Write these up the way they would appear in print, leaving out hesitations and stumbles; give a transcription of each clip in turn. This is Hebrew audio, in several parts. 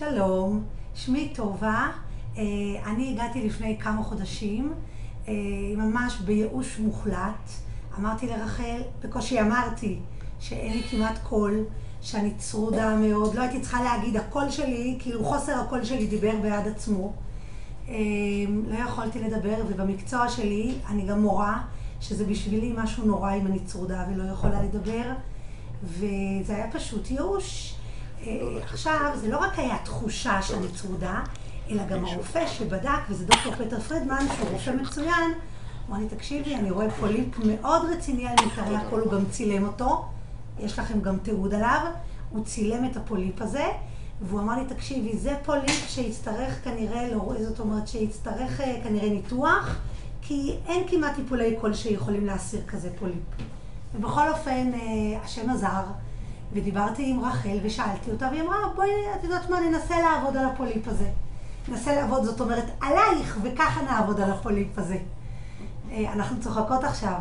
שלום, שמי טובה. אני הגעתי לפני כמה חודשים, ממש בייאוש מוחלט. אמרתי לרחל, בקושי אמרתי שאין לי כמעט קול, שאני צרודה מאוד. לא הייתי צריכה להגיד, הקול שלי, כאילו חוסר הקול שלי דיבר בעד עצמו. לא יכולתי לדבר, ובמקצוע שלי אני גם מורה, שזה בשבילי משהו נורא אם אני צרודה ולא יכולה לדבר. וזה היה פשוט ייאוש. עכשיו, זה לא רק היה תחושה שאני צרודה, אלא גם הרופא שבדק, וזה דוקטור פטר פרידמן, שהוא רופא מצוין, הוא אמר לי, תקשיבי, אני רואה פוליפ מאוד רציני על מיתרי הקול, הוא גם צילם אותו, יש לכם גם תיעוד עליו, הוא צילם את הפוליפ הזה, והוא אמר לי, תקשיבי, זה פוליפ שיצטרך כנראה, זאת אומרת שיצטרך כנראה ניתוח, כי אין כמעט טיפולי קול שיכולים להסיר כזה פוליפ. ובכל אופן, השם עזר, ודיברתי עם רחל ושאלתי אותה, והיא אמרה, בואי, את יודעת מה, ננסה לעבוד על הפוליפ הזה. ננסה לעבוד, זאת אומרת, עלייך, וככה נעבוד על הפוליפ הזה. אנחנו צוחקות עכשיו.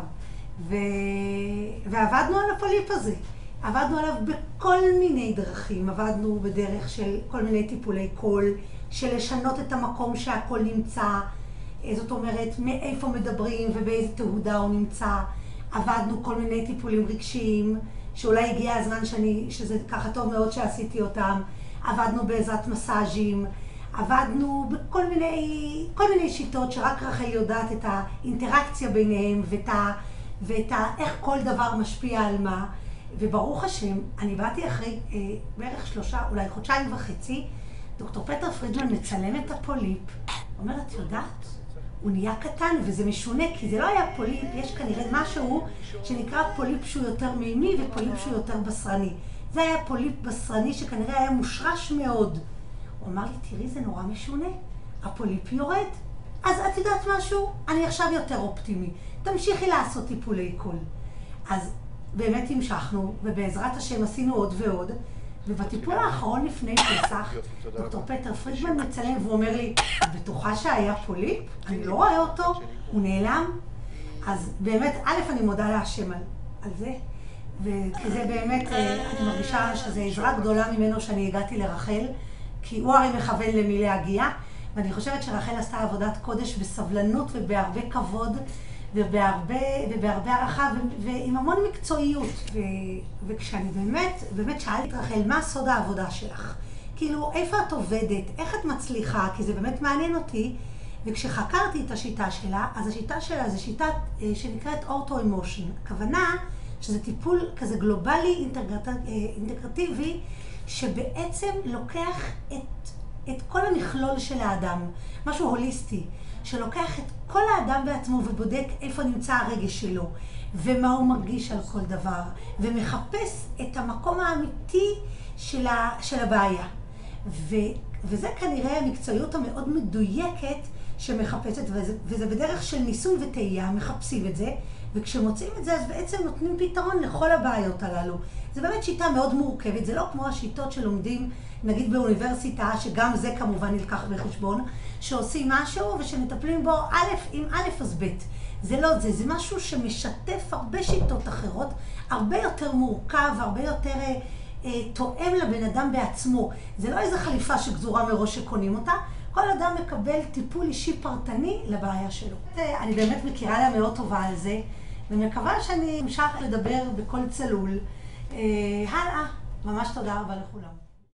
ועבדנו על הפוליפ הזה. עבדנו עליו בכל מיני דרכים. עבדנו בדרך של כל מיני טיפולי קול, של לשנות את המקום שהקול נמצא. זאת אומרת, מאיפה מדברים ובאיזה תהודה הוא נמצא. עבדנו כל מיני טיפולים רגשיים, שאולי הגיע הזמן שזה ככה טוב מאוד שעשיתי אותם. עבדנו בעזרת מסאז'ים, עבדנו בכל מיני שיטות שרק רחל יודעת את האינטראקציה ביניהם איך כל דבר משפיע על מה. וברוך השם, אני באתי אחרי בערך אולי חודשיים וחצי, דוקטור פטר פרידמן מצלם את הפוליפ. אומרת, יודעת? הוא נהיה קטן, וזה משונה, כי זה לא היה פוליפ, יש כנראה משהו שנקרא פוליפ שהוא יותר מימי ופוליפ שהוא יותר בשרני. זה היה פוליפ בשרני שכנראה היה מושרש מאוד. הוא אמר לי, תראי, זה נורא משונה, הפוליפ יורד. אז את יודעת משהו? אני עכשיו יותר אופטימי. תמשיכי לעשות טיפולי קול. אז באמת המשכנו, ובעזרת השם עשינו עוד ועוד, ובטיפול האחרון לפני פסח, דוקטור פטר פרידמן מצלם והוא אומר לי, את בטוחה שהיה פוליפ? אני לא רואה אותו, הוא נעלם. אז באמת, אני מודה להשם על זה, כי זה באמת, אני מרגישה שזו עזרה גדולה ממנו שאני הגעתי לרחל, כי הוא הרי מכוון למי להגיע, ואני חושבת שרחל עשתה עבודת קודש בסבלנות ובהרבה כבוד, ובהרבה הערכה, ועם המון מקצועיות. וכשאני באמת שאלתי את רחל, מה סוד העבודה שלך? כאילו, איפה את עובדת? איך את מצליחה? כי זה באמת מעניין אותי. וכשחקרתי את השיטה שלה, אז השיטה שלה זה שיטה שנקראת אורתו-אמושן. הכוונה שזה טיפול כזה גלובלי, אינטגרטיבי, שבעצם לוקח את כל המכלול של האדם, משהו הוליסטי, שלוקח את כל האדם בעצמו ובודק איפה נמצא הרגש שלו, ומה הוא מרגיש על כל דבר, ומחפש את המקום האמיתי של הבעיה. וזה כנראה המקצועיות המאוד מדויקת שמחפשת, וזה בדרך של ניסוי וטעייה, מחפשים את זה, וכשמוצאים את זה אז בעצם נותנים פתרון לכל הבעיות הללו. זה באמת שיטה מאוד מורכבת, זה לא כמו השיטות שלומדים נגיד באוניברסיטה, שגם זה כמובן נלקח בחשבון, שעושים משהו ושמטפלים בו עם א' אז ב'. זה לא זה, זה משהו שמשתף הרבה שיטות אחרות, הרבה יותר מורכב, הרבה יותר תואם לבן אדם בעצמו. זה לא איזו חליפה שגזורה מראש שקונים אותה, כל אדם מקבל טיפול אישי פרטני לבעיה שלו. אני באמת מכירה לה מאוד טובה על זה, ומקווה שאני אמשך לדבר בכל צלול. הלאה, ממש תודה רבה לכולם.